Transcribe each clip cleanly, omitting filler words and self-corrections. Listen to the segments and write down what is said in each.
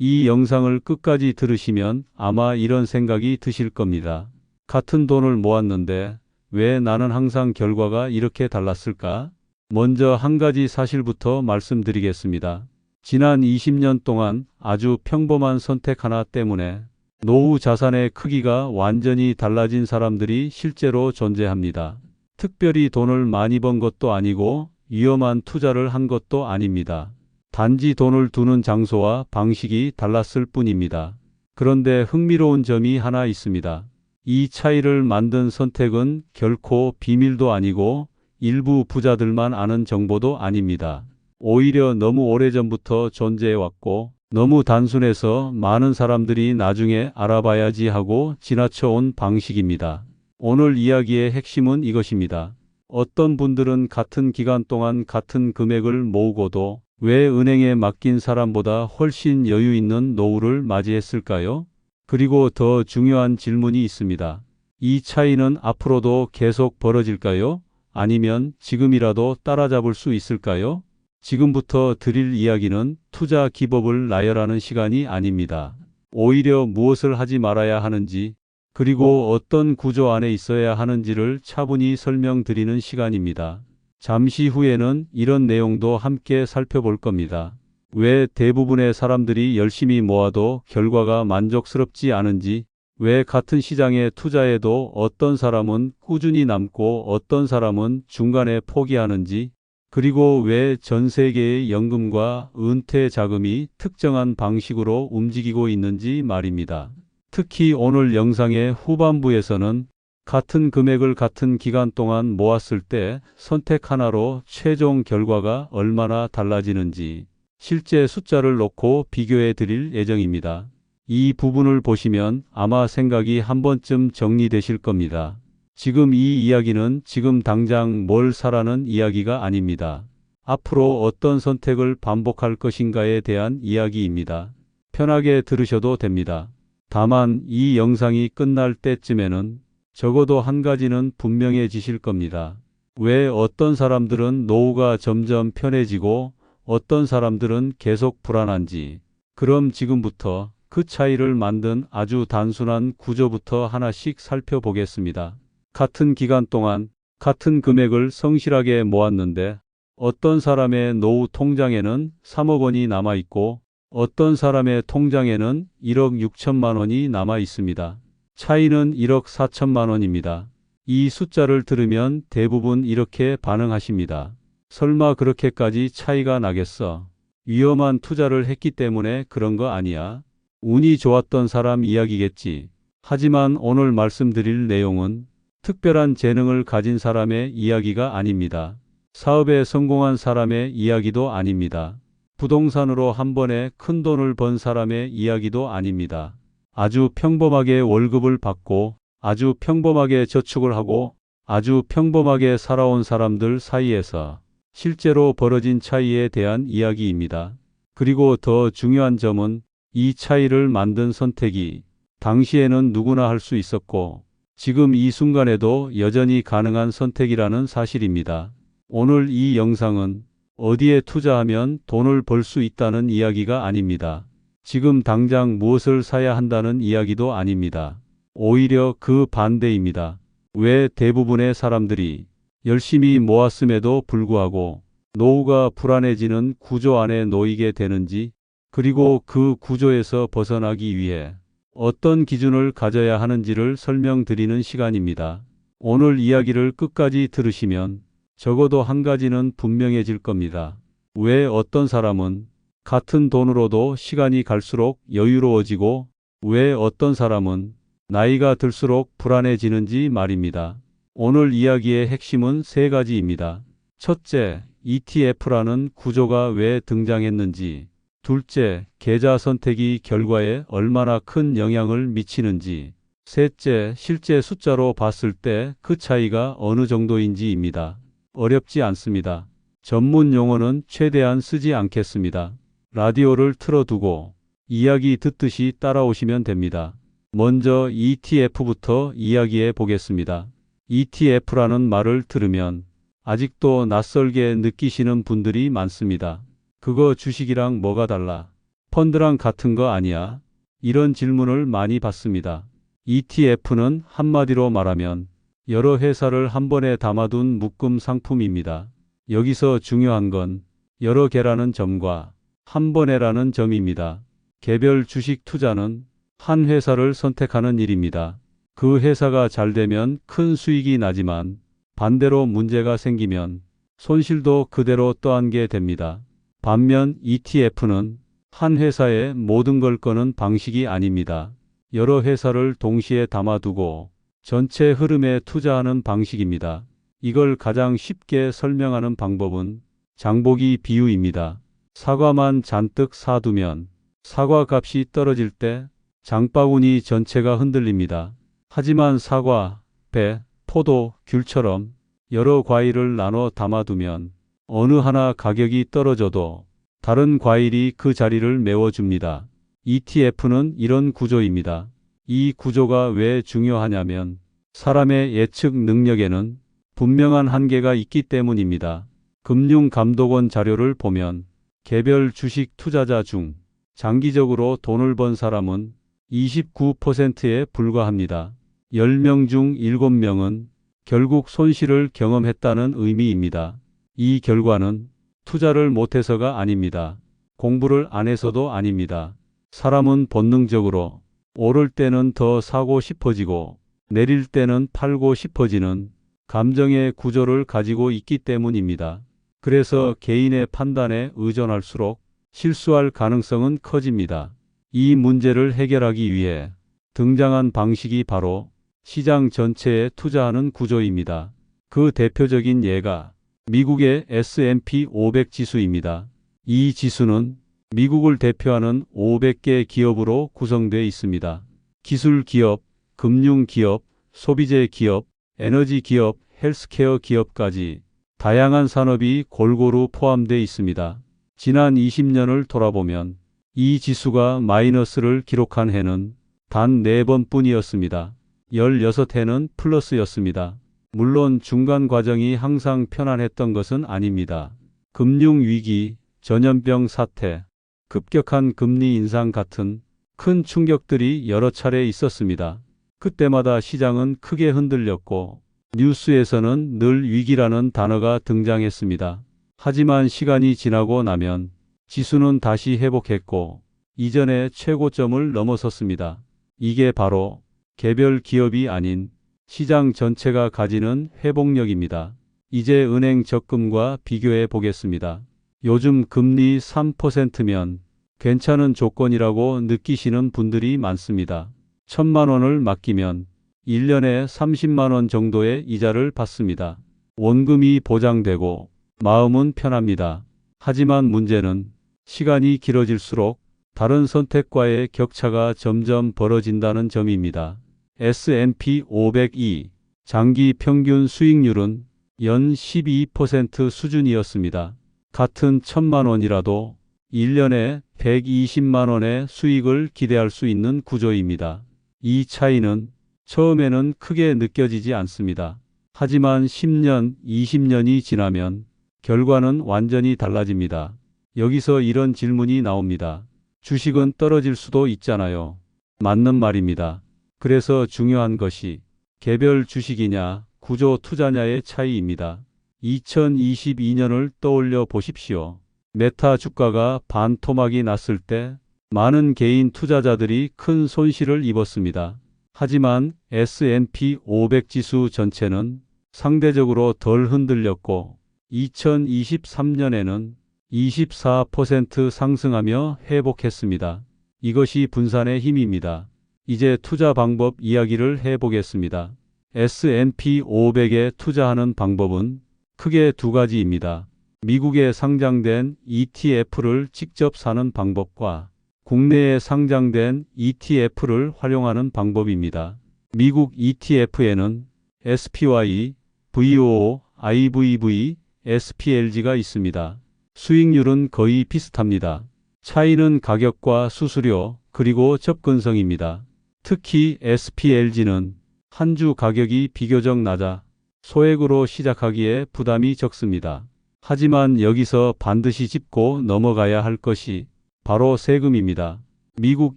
이 영상을 끝까지 들으시면 아마 이런 생각이 드실 겁니다. 같은 돈을 모았는데 왜 나는 항상 결과가 이렇게 달랐을까? 먼저 한 가지 사실부터 말씀드리겠습니다. 지난 20년 동안 아주 평범한 선택 하나 때문에 노후 자산의 크기가 완전히 달라진 사람들이 실제로 존재합니다. 특별히 돈을 많이 번 것도 아니고 위험한 투자를 한 것도 아닙니다. 단지 돈을 두는 장소와 방식이 달랐을 뿐입니다. 그런데 흥미로운 점이 하나 있습니다. 이 차이를 만든 선택은 결코 비밀도 아니고 일부 부자들만 아는 정보도 아닙니다. 오히려 너무 오래전부터 존재해왔고 너무 단순해서 많은 사람들이 나중에 알아봐야지 하고 지나쳐온 방식입니다. 오늘 이야기의 핵심은 이것입니다. 어떤 분들은 같은 기간 동안 같은 금액을 모으고도 왜 은행에 맡긴 사람보다 훨씬 여유 있는 노후를 맞이했을까요? 그리고 더 중요한 질문이 있습니다. 이 차이는 앞으로도 계속 벌어질까요? 아니면 지금이라도 따라잡을 수 있을까요? 지금부터 드릴 이야기는 투자 기법을 나열하는 시간이 아닙니다. 오히려 무엇을 하지 말아야 하는지, 그리고 어떤 구조 안에 있어야 하는지를 차분히 설명드리는 시간입니다. 잠시 후에는 이런 내용도 함께 살펴볼 겁니다. 왜 대부분의 사람들이 열심히 모아도 결과가 만족스럽지 않은지, 왜 같은 시장에 투자해도 어떤 사람은 꾸준히 남고 어떤 사람은 중간에 포기하는지, 그리고 왜 전 세계의 연금과 은퇴 자금이 특정한 방식으로 움직이고 있는지 말입니다. 특히 오늘 영상의 후반부에서는 같은 금액을 같은 기간 동안 모았을 때 선택 하나로 최종 결과가 얼마나 달라지는지 실제 숫자를 놓고 비교해 드릴 예정입니다. 이 부분을 보시면 아마 생각이 한 번쯤 정리되실 겁니다. 지금 이 이야기는 지금 당장 뭘 사라는 이야기가 아닙니다. 앞으로 어떤 선택을 반복할 것인가에 대한 이야기입니다. 편하게 들으셔도 됩니다. 다만 이 영상이 끝날 때쯤에는 적어도 한 가지는 분명해지실 겁니다. 왜 어떤 사람들은 노후가 점점 편해지고 어떤 사람들은 계속 불안한지. 그럼 지금부터 그 차이를 만든 아주 단순한 구조부터 하나씩 살펴보겠습니다. 같은 기간 동안 같은 금액을 성실하게 모았는데 어떤 사람의 노후 통장에는 3억 원이 남아 있고 어떤 사람의 통장에는 1억 6천만 원이 남아 있습니다. 차이는 1억 4천만 원입니다. 이 숫자를 들으면 대부분 이렇게 반응하십니다. 설마 그렇게까지 차이가 나겠어? 위험한 투자를 했기 때문에 그런 거 아니야? 운이 좋았던 사람 이야기겠지. 하지만 오늘 말씀드릴 내용은 특별한 재능을 가진 사람의 이야기가 아닙니다. 사업에 성공한 사람의 이야기도 아닙니다. 부동산으로 한 번에 큰 돈을 번 사람의 이야기도 아닙니다. 아주 평범하게 월급을 받고 아주 평범하게 저축을 하고 아주 평범하게 살아온 사람들 사이에서 실제로 벌어진 차이에 대한 이야기입니다. 그리고 더 중요한 점은 이 차이를 만든 선택이 당시에는 누구나 할 수 있었고 지금 이 순간에도 여전히 가능한 선택이라는 사실입니다. 오늘 이 영상은 어디에 투자하면 돈을 벌 수 있다는 이야기가 아닙니다. 지금 당장 무엇을 사야 한다는 이야기도 아닙니다. 오히려 그 반대입니다. 왜 대부분의 사람들이 열심히 모았음에도 불구하고 노후가 불안해지는 구조 안에 놓이게 되는지, 그리고 그 구조에서 벗어나기 위해 어떤 기준을 가져야 하는지를 설명드리는 시간입니다. 오늘 이야기를 끝까지 들으시면 적어도 한 가지는 분명해질 겁니다. 왜 어떤 사람은 같은 돈으로도 시간이 갈수록 여유로워지고 왜 어떤 사람은 나이가 들수록 불안해지는지 말입니다. 오늘 이야기의 핵심은 세 가지입니다. 첫째, ETF라는 구조가 왜 등장했는지. 둘째, 계좌 선택이 결과에 얼마나 큰 영향을 미치는지. 셋째, 실제 숫자로 봤을 때 그 차이가 어느 정도인지입니다. 어렵지 않습니다. 전문 용어는 최대한 쓰지 않겠습니다. 라디오를 틀어두고 이야기 듣듯이 따라오시면 됩니다. 먼저 ETF부터 이야기해 보겠습니다. ETF라는 말을 들으면 아직도 낯설게 느끼시는 분들이 많습니다. 그거 주식이랑 뭐가 달라? 펀드랑 같은 거 아니야? 이런 질문을 많이 받습니다. ETF는 한마디로 말하면 여러 회사를 한 번에 담아둔 묶음 상품입니다. 여기서 중요한 건 여러 개라는 점과 한 번에라는 점입니다. 개별 주식 투자는 한 회사를 선택하는 일입니다. 그 회사가 잘 되면 큰 수익이 나지만 반대로 문제가 생기면 손실도 그대로 떠안게 됩니다. 반면 ETF는 한 회사에 모든 걸 거는 방식이 아닙니다. 여러 회사를 동시에 담아두고 전체 흐름에 투자하는 방식입니다. 이걸 가장 쉽게 설명하는 방법은 장보기 비유입니다. 사과만 잔뜩 사두면 사과 값이 떨어질 때 장바구니 전체가 흔들립니다. 하지만 사과, 배, 포도, 귤처럼 여러 과일을 나눠 담아두면 어느 하나 가격이 떨어져도 다른 과일이 그 자리를 메워줍니다. ETF는 이런 구조입니다. 이 구조가 왜 중요하냐면 사람의 예측 능력에는 분명한 한계가 있기 때문입니다. 금융감독원 자료를 보면 개별 주식 투자자 중 장기적으로 돈을 번 사람은 29%에 불과합니다. 10명 중 7명은 결국 손실을 경험했다는 의미입니다. 이 결과는 투자를 못해서가 아닙니다. 공부를 안 해서도 아닙니다. 사람은 본능적으로 오를 때는 더 사고 싶어지고 내릴 때는 팔고 싶어지는 감정의 구조를 가지고 있기 때문입니다. 그래서 개인의 판단에 의존할수록 실수할 가능성은 커집니다. 이 문제를 해결하기 위해 등장한 방식이 바로 시장 전체에 투자하는 구조입니다. 그 대표적인 예가 미국의 S&P 500 지수입니다. 이 지수는 미국을 대표하는 500개 기업으로 구성되어 있습니다. 기술 기업, 금융 기업, 소비재 기업, 에너지 기업, 헬스케어 기업까지 다양한 산업이 골고루 포함되어 있습니다. 지난 20년을 돌아보면 이 지수가 마이너스를 기록한 해는 단 4번뿐이었습니다. 16해는 플러스였습니다. 물론 중간 과정이 항상 편안했던 것은 아닙니다. 금융위기, 전염병 사태, 급격한 금리 인상 같은 큰 충격들이 여러 차례 있었습니다. 그때마다 시장은 크게 흔들렸고 뉴스에서는 늘 위기라는 단어가 등장했습니다. 하지만 시간이 지나고 나면 지수는 다시 회복했고 이전의 최고점을 넘어섰습니다. 이게 바로 개별 기업이 아닌 시장 전체가 가지는 회복력입니다. 이제 은행 적금과 비교해 보겠습니다. 요즘 금리 3%면 괜찮은 조건이라고 느끼시는 분들이 많습니다. 1,000만 원을 맡기면 1년에 30만 원 정도의 이자를 받습니다. 원금이 보장되고 마음은 편합니다. 하지만 문제는 시간이 길어질수록 다른 선택과의 격차가 점점 벌어진다는 점입니다. S&P 500이 장기 평균 수익률은 연 12% 수준이었습니다. 같은 1,000만 원이라도 1년에 120만 원의 수익을 기대할 수 있는 구조입니다. 이 차이는 처음에는 크게 느껴지지 않습니다. 하지만 10년, 20년이 지나면 결과는 완전히 달라집니다. 여기서 이런 질문이 나옵니다. 주식은 떨어질 수도 있잖아요. 맞는 말입니다. 그래서 중요한 것이 개별 주식이냐, 구조 투자냐의 차이입니다. 2022년을 떠올려 보십시오. 메타 주가가 반토막이 났을 때 많은 개인 투자자들이 큰 손실을 입었습니다. 하지만 S&P 500 지수 전체는 상대적으로 덜 흔들렸고 2023년에는 24% 상승하며 회복했습니다. 이것이 분산의 힘입니다. 이제 투자 방법 이야기를 해보겠습니다. S&P 500에 투자하는 방법은 크게 두 가지입니다. 미국에 상장된 ETF를 직접 사는 방법과 국내에 상장된 ETF를 활용하는 방법입니다. 미국 ETF에는 SPY, VOO, IVV, SPLG가 있습니다. 수익률은 거의 비슷합니다. 차이는 가격과 수수료, 그리고 접근성입니다. 특히 SPLG는 한 주 가격이 비교적 낮아 소액으로 시작하기에 부담이 적습니다. 하지만 여기서 반드시 짚고 넘어가야 할 것이 바로 세금입니다. 미국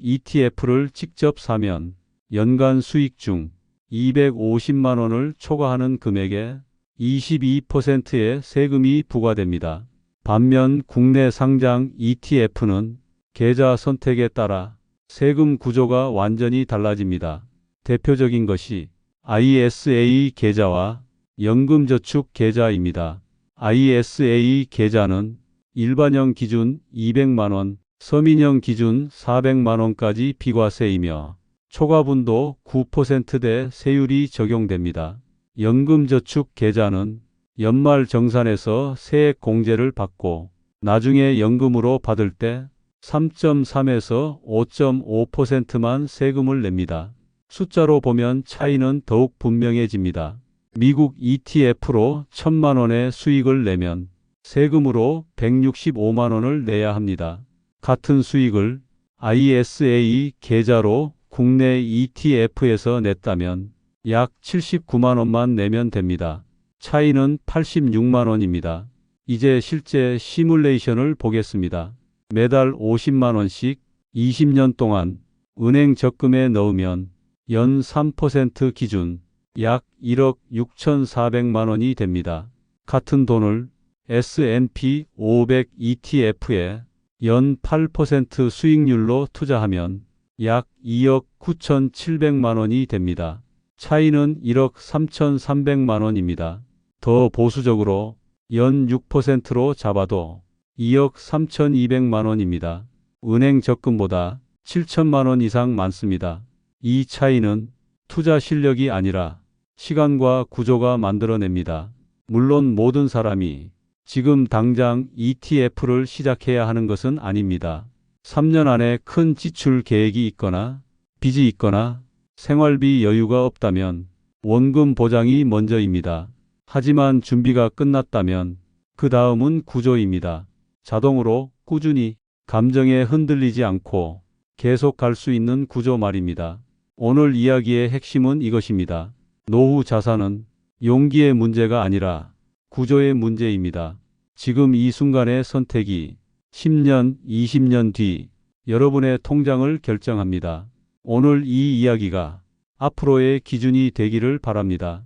ETF를 직접 사면 연간 수익 중 250만 원을 초과하는 금액에 22%의 세금이 부과됩니다. 반면 국내 상장 ETF는 계좌 선택에 따라 세금 구조가 완전히 달라집니다. 대표적인 것이 ISA 계좌와 연금저축 계좌입니다. ISA 계좌는 일반형 기준 200만 원, 서민형 기준 400만 원까지 비과세이며 초과분도 9%대 세율이 적용됩니다. 연금저축 계좌는 연말 정산에서 세액 공제를 받고 나중에 연금으로 받을 때 3.3에서 5.5%만 세금을 냅니다. 숫자로 보면 차이는 더욱 분명해집니다. 미국 ETF로 1,000만 원의 수익을 내면 세금으로 165만 원을 내야 합니다. 같은 수익을 ISA 계좌로 국내 ETF에서 냈다면 약 79만 원만 내면 됩니다. 차이는 86만 원입니다. 이제 실제 시뮬레이션을 보겠습니다. 매달 50만 원씩 20년 동안 은행 적금에 넣으면 연 3% 기준 약 1억 6,400만 원이 됩니다. 같은 돈을 S&P 500 ETF에 연 8% 수익률로 투자하면 약 2억 9,700만 원이 됩니다. 차이는 1억 3,300만 원입니다. 더 보수적으로 연 6%로 잡아도 2억 3,200만 원입니다. 은행 적금보다 7천만 원 이상 많습니다. 이 차이는 투자 실력이 아니라 시간과 구조가 만들어냅니다. 물론 모든 사람이 지금 당장 ETF를 시작해야 하는 것은 아닙니다. 3년 안에 큰 지출 계획이 있거나 빚이 있거나 생활비 여유가 없다면 원금 보장이 먼저입니다. 하지만 준비가 끝났다면 그 다음은 구조입니다. 자동으로 꾸준히 감정에 흔들리지 않고 계속 갈 수 있는 구조 말입니다. 오늘 이야기의 핵심은 이것입니다. 노후 자산은 용기의 문제가 아니라 구조의 문제입니다. 지금 이 순간의 선택이 10년, 20년 뒤 여러분의 통장을 결정합니다. 오늘 이 이야기가 앞으로의 기준이 되기를 바랍니다.